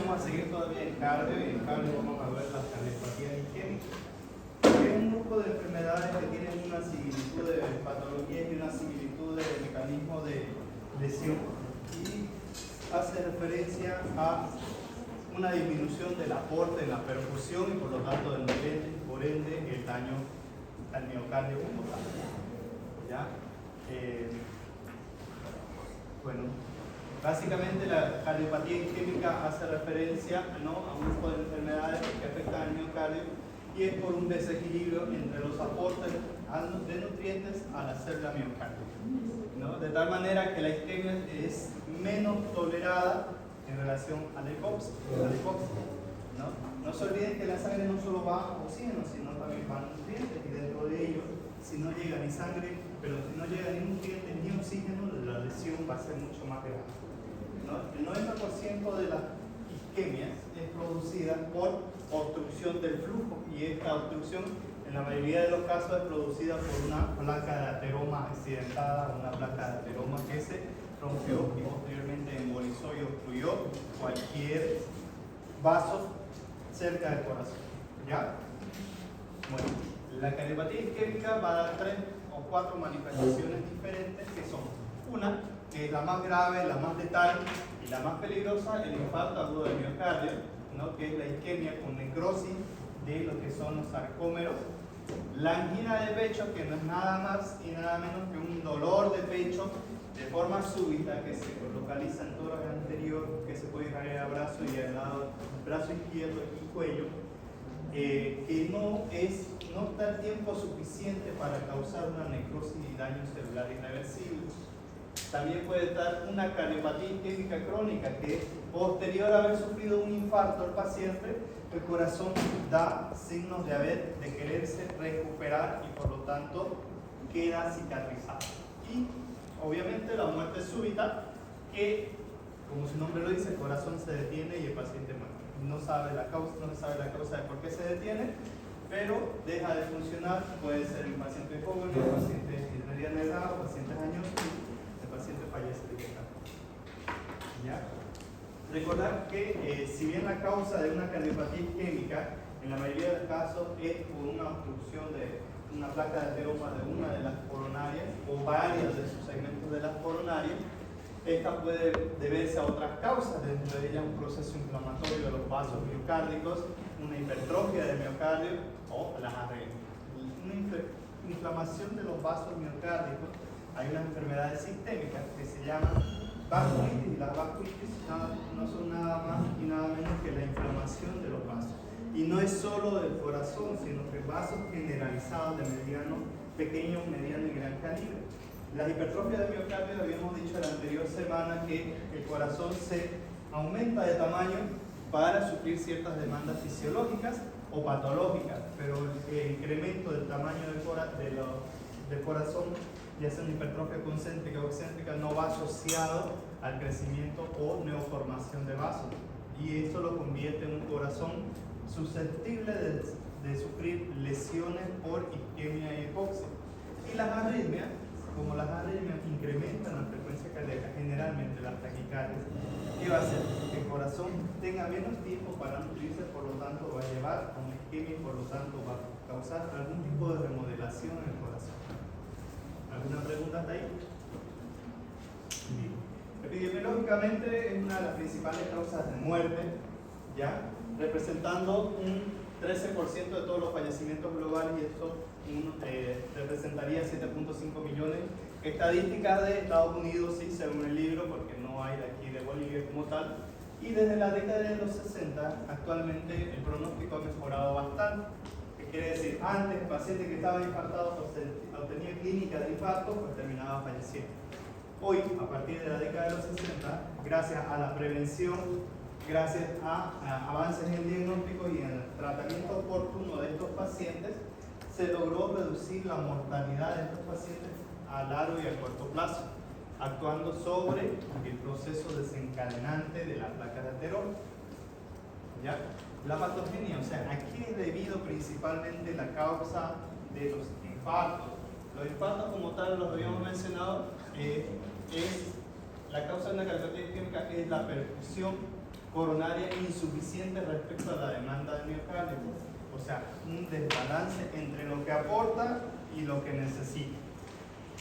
vamos a seguir todavía en cardio y en cardio vamos a ver las cardiopatías isquémicas, que es un grupo de enfermedades que tienen una similitud de patología y una similitud de mecanismo de lesión y hace referencia a una disminución del aporte en la perfusión y por lo tanto del nutriente, por ende el daño al miocardio como tal. ¿Ya? Bueno, básicamente la cardiopatía isquémica hace referencia, ¿no?, a un grupo de enfermedades que afectan al miocardio y es por un desequilibrio entre los aportes de nutrientes a la célula miocárdica, ¿no? De tal manera que la isquemia es menos tolerada en relación a la hipoxia, ¿no? No se olviden que la sangre no solo va oxígeno, sino también van nutrientes y dentro de ellos, si no llega ni sangre, pero si no llega ni nutrientes ni oxígeno, la lesión va a ser mucho más grave, ¿no? El 90% de las isquemias es producida por obstrucción del flujo y esta obstrucción en la mayoría de los casos es producida por una placa de ateroma accidentada, una placa de ateroma que se rompió y posteriormente embolizó y obstruyó cualquier vaso cerca del corazón. ¿Ya? Bueno, la cardiopatía isquémica va a dar 3 o 4 manifestaciones diferentes que son una, que es la más grave, la más letal y la más peligrosa, el infarto agudo del miocardio, ¿no?, que es la isquemia con necrosis de lo que son los sarcómeros. La angina de pecho, que no es nada más y nada menos que un dolor de pecho de forma súbita que se localiza en tórax anterior, que se puede irradiar al brazo y al lado brazo izquierdo y cuello, que no está el tiempo suficiente para causar una necrosis y daño celular irreversible. También puede estar una cardiopatía isquémica crónica, que posterior a haber sufrido un infarto el paciente, el corazón da signos de quererse recuperar y por lo tanto queda cicatrizado. Y obviamente la muerte súbita, que como su nombre lo dice, el corazón se detiene y el paciente muere. No se sabe la causa de por qué se detiene, pero deja de funcionar. Puede ser el paciente joven, el paciente de mediana edad, o pacientes añosos, y el paciente fallece directamente. ¿Ya? Recordar que si bien la causa de una cardiopatía isquémica en la mayoría de los casos es por una obstrucción de una placa de ateroma de una de las coronarias o varios de sus segmentos de las coronarias, esta puede deberse a otras causas, dentro de ellas un proceso inflamatorio de los vasos miocárdicos, una hipertrofia del miocardio o las arritmias. Una inflamación de los vasos miocárdicos, hay unas enfermedades sistémicas que se llaman vasculitis, y las vasculitis no son nada más y nada menos que la inflamación de los vasos. Y no es solo del corazón, sino que vasos generalizados de mediano, pequeño, mediano y gran calibre. Las hipertrofias del miocardio, habíamos dicho la anterior semana que el corazón se aumenta de tamaño para suplir ciertas demandas fisiológicas o patológicas, pero el incremento del tamaño del corazón, ya sea una hipertrofia concéntrica o excéntrica, no va asociado al crecimiento o neoformación de vasos, y esto lo convierte en un corazón susceptible de sufrir lesiones por isquemia y hipoxia. Y las arritmias, como las arritmias incrementan la frecuencia cardíaca, generalmente las taquicardias, ¿qué va a hacer? Que el corazón tenga menos tiempo para nutrirse, por lo tanto va a llevar a una isquemia y por lo tanto va a causar algún tipo de remodelación en el corazón. ¿Alguna pregunta hasta ahí? Bien. Epidemiológicamente es una de las principales causas de muerte, ¿ya? Representando un 13% de todos los fallecimientos globales, y esto representaría 7.5 millones. Estadísticas de Estados Unidos, sí, según el libro, porque no hay de aquí de Bolivia como tal. Y desde la década de los 60, actualmente el pronóstico ha mejorado bastante. ¿Qué quiere decir? Antes, el paciente que estaba infartado o tenía clínica de infarto, pues terminaba falleciendo. Hoy, a partir de la década de los 60, gracias a la prevención, gracias a avances en el diagnóstico y en el tratamiento oportuno de estos pacientes, se logró reducir la mortalidad de estos pacientes a largo y a corto plazo, actuando sobre el proceso desencadenante de la placa de ateroma. ¿Ya? La patogenia, o sea, ¿a qué es debido principalmente la causa de los infartos? Los infartos como tal, los habíamos mencionado, la causa de una cardiopatía isquémica es la perfusión coronaria insuficiente respecto a la demanda de miocardio. O sea, un desbalance entre lo que aporta y lo que necesita.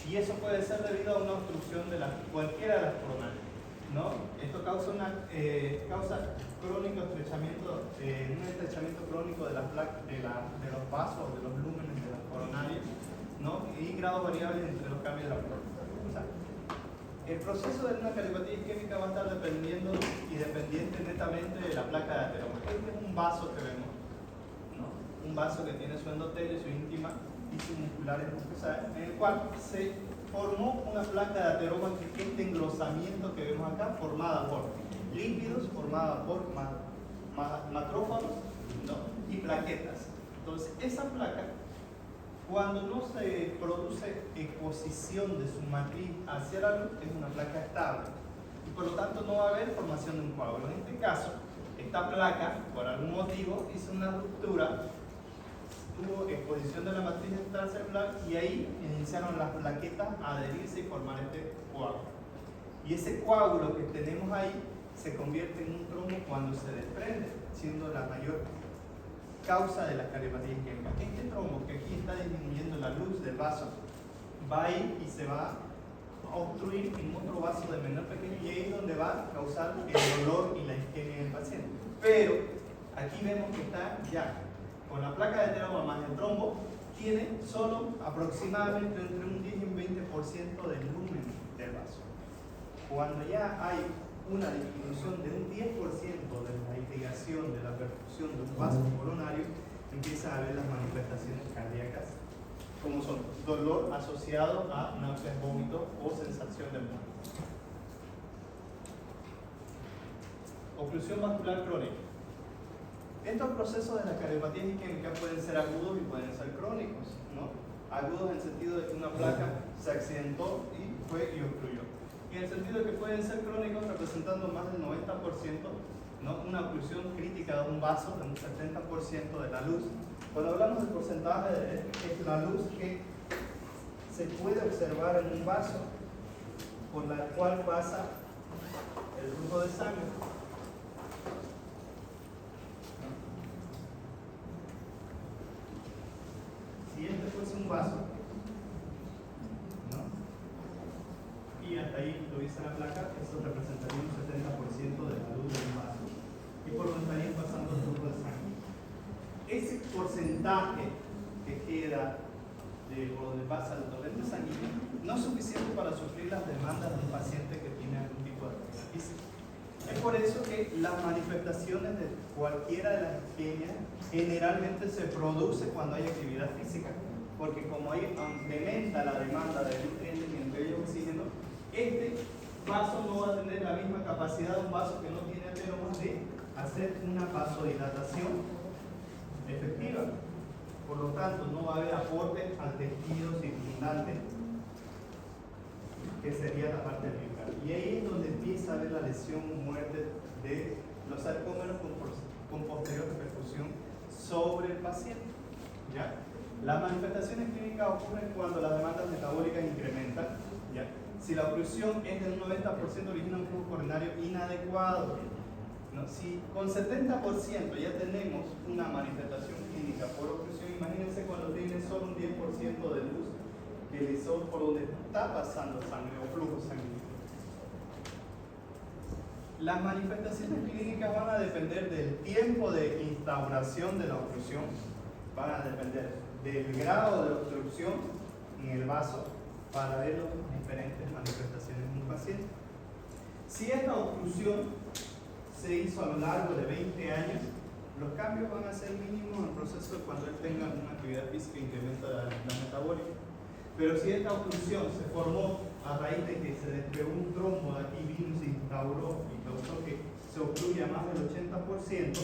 Y eso puede ser debido a una obstrucción de cualquiera de las coronarias, ¿no? Esto causa crónico estrechamiento, un estrechamiento crónico de los vasos, de los lúmenes de las coronarias, ¿no? Y grados variables entre los cambios de la placa. O sea, el proceso de una cardiopatía isquémica va a estar dependiendo y dependiente netamente de la placa de ateroma. Este es un vaso que vemos, ¿no? Un vaso que tiene su endotelio, su íntima y sus musculares musculares, en el cual se formó una placa de ateroma, que es este engrosamiento que vemos acá, formada por lípidos, formada por macrófagos, ¿no? Y plaquetas. Entonces, esa placa, cuando no se produce exposición de su matriz hacia la luz, es una placa estable y por lo tanto no va a haber formación de un coágulo. En este caso, esta placa, por algún motivo, hizo una ruptura, tuvo exposición de la matriz extracelular y ahí iniciaron las plaquetas a adherirse y formar este coágulo. Y ese coágulo que tenemos ahí se convierte en un trombo cuando se desprende, siendo la mayor causa de la cardiopatía isquémica. Este trombo, que aquí está disminuyendo la luz del vaso, va a ir y se va a obstruir en otro vaso de menor pequeño, y ahí es donde va a causar el dolor y la isquemia del paciente. Pero aquí vemos que está ya con la placa de ateroma más el trombo, tiene solo aproximadamente entre un 10 y un 20% del lumen del vaso. Cuando ya hay una disminución de un 10% de la irrigación, de la perfusión de un vaso coronario, empiezan a haber las manifestaciones cardíacas, como son dolor asociado a náuseas, vómitos o sensación de muerte. Oclusión vascular crónica. Estos procesos de la cardiopatía isquémica pueden ser agudos y pueden ser crónicos, ¿no? Agudos en el sentido de que una placa se accidentó y fue y ocluyó. Y en el sentido de que pueden ser crónicos representando más del 90%, ¿no? Una oclusión crítica de un vaso, de un 70% de la luz. Cuando hablamos del porcentaje, es la luz que se puede observar en un vaso por la cual pasa el flujo de sangre. Si este fuese un vaso, ¿no? Y hasta ahí tuviese la placa, eso representaría un 70% de la luz del vaso. Y por donde estarían pasando el flujo de sangre. Ese porcentaje que queda por donde pasa el torrente sanguíneo no es suficiente para suplir las demandas de un paciente que tiene algún tipo de actividad física. Es por eso que las manifestaciones de cualquiera de las isquemias generalmente se produce cuando hay actividad física, porque como ahí incrementa la demanda de nutrientes y entre ellos oxígeno, este vaso no va a tener la misma capacidad de un vaso que no tiene ateromas de hacer una vasodilatación efectiva. Por lo tanto, no va a haber aporte al tejido circundante, que sería la parte del miocardio. Y ahí es donde empieza a haber la lesión o muerte de los sarcómeros con posterior repercusión sobre el paciente. ¿Ya? Las manifestaciones clínicas ocurren cuando las demandas metabólicas incrementan. ¿Ya? Si la oclusión es del 90%, origina un flujo coronario inadecuado. ¿No? Si con 70% ya tenemos una manifestación clínica por oclusión, imagínense cuando tiene solo un 10% de luz que le son por donde está pasando sangre o flujo sanguíneo. Las manifestaciones clínicas van a depender del tiempo de instauración de la oclusión, van a depender del grado de obstrucción en el vaso para ver las diferentes manifestaciones en un paciente. Si esta oclusión se hizo a lo largo de 20 años, los cambios van a ser mínimos en el proceso de cuando él tenga una actividad física e incrementa la metabólica. Pero si esta oclusión se formó a raíz de que se despegó un trombo de aquí, vino, se instauró y causó que se ocluya más del 80%,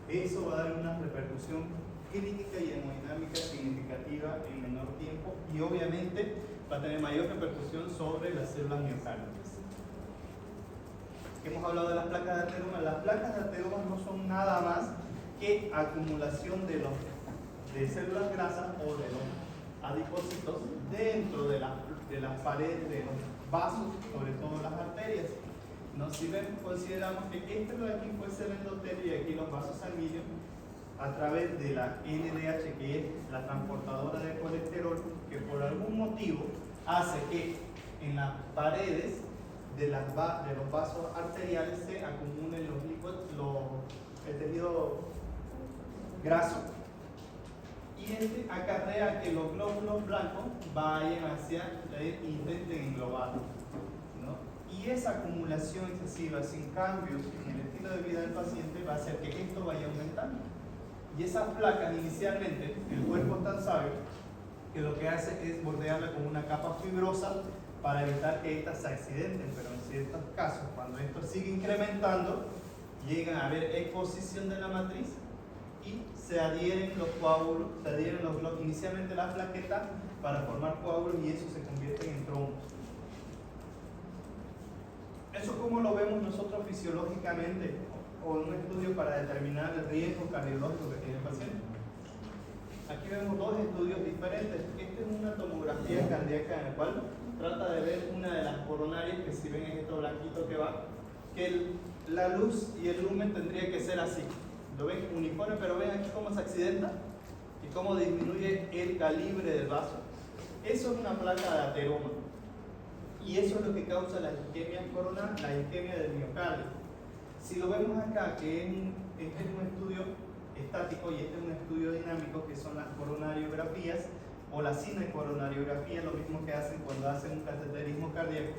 eso va a dar una repercusión clínica y hemodinámica significativa en menor tiempo y obviamente va a tener mayor repercusión sobre las células miocárdiicas. Hemos hablado de las placas de ateroma. Las placas de ateroma no son nada más que acumulación de células grasas o de los adipocitos dentro de las paredes de los vasos, sobre todo las arterias. ¿no? Si ven, consideramos que esto de aquí fuese el endotelio y aquí los vasos sanguíneos, a través de la LDH, que es la transportadora de colesterol, que por algún motivo hace que en las paredes de los vasos arteriales se acumulen los líquidos, el tejido graso, y este acarrea que los glóbulos blancos vayan hacia e intenten englobarlo, ¿no? Y esa acumulación excesiva sin cambios en el estilo de vida del paciente va a hacer que esto vaya aumentando. Y esas placas inicialmente, el cuerpo es tan sabio que lo que hace es bordearla con una capa fibrosa para evitar que estas se accidenten, pero en ciertos casos, cuando esto sigue incrementando, llegan a haber exposición de la matriz y se adhieren los coágulos, se adhieren inicialmente las plaquetas para formar coágulos y eso se convierte en trombos. Eso como lo vemos nosotros fisiológicamente o en un estudio para determinar el riesgo cardiológico que tiene el paciente. Aquí vemos dos estudios diferentes. Esta es una tomografía cardíaca en la cual trata de ver una de las coronarias, que si ven es esto blanquito que va, que la luz y el lumen tendría que ser así. Lo ven uniforme, pero ven aquí cómo se accidenta y cómo disminuye el calibre del vaso. Eso es una placa de ateroma. Y eso es lo que causa la isquemia coronal, la isquemia del miocardio. Si lo vemos acá, que este es un estudio estático y este es un estudio dinámico, que son las coronariografías o la cinecoronariografía, lo mismo que hacen cuando hacen un cateterismo cardíaco.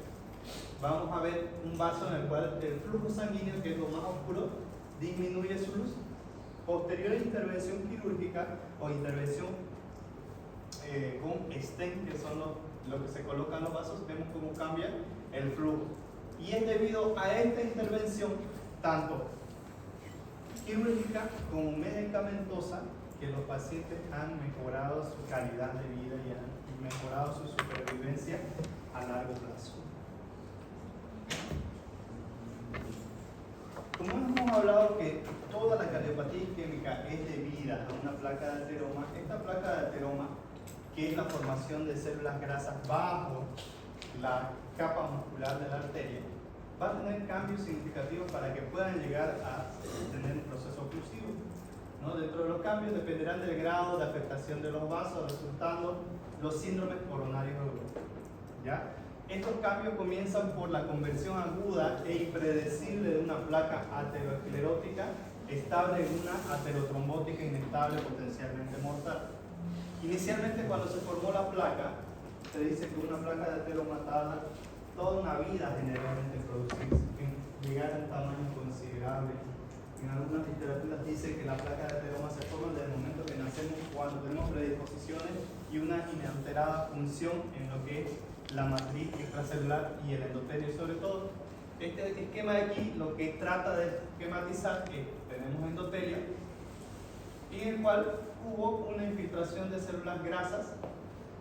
Vamos a ver un vaso en el cual el flujo sanguíneo, que es lo más oscuro, disminuye su luz. Posterior a intervención quirúrgica o intervención con stent, que son lo que se colocan en los vasos, vemos cómo cambia el flujo. Y es debido a esta intervención, tanto quirúrgica como medicamentosa, que los pacientes han mejorado su calidad de vida y han mejorado su supervivencia a largo plazo. Como hemos hablado que toda la cardiopatía isquémica es debida a una placa de ateroma, esta placa de ateroma, que es la formación de células grasas bajo la capa muscular de la arteria, va a tener cambios significativos para que puedan llegar a tener un proceso oclusivo, ¿no? Dentro de los cambios dependerán del grado de afectación de los vasos, resultando los síndromes coronarios agudos, ¿ya? Estos cambios comienzan por la conversión aguda e impredecible de una placa aterosclerótica estable en una aterotrombótica inestable, potencialmente mortal. Inicialmente, cuando se formó la placa, se dice que una placa de ateroma tarda toda una vida generalmente en producirse, en llegar a un tamaño considerable. En algunas literaturas dice que la placa de ateroma se forma desde el momento que nacemos, cuando tenemos predisposiciones y una inalterada función en lo que es la matriz extracelular y el endotelio. Sobre todo, este esquema de aquí lo que trata de esquematizar es que tenemos endotelio, en el cual hubo una infiltración de células grasas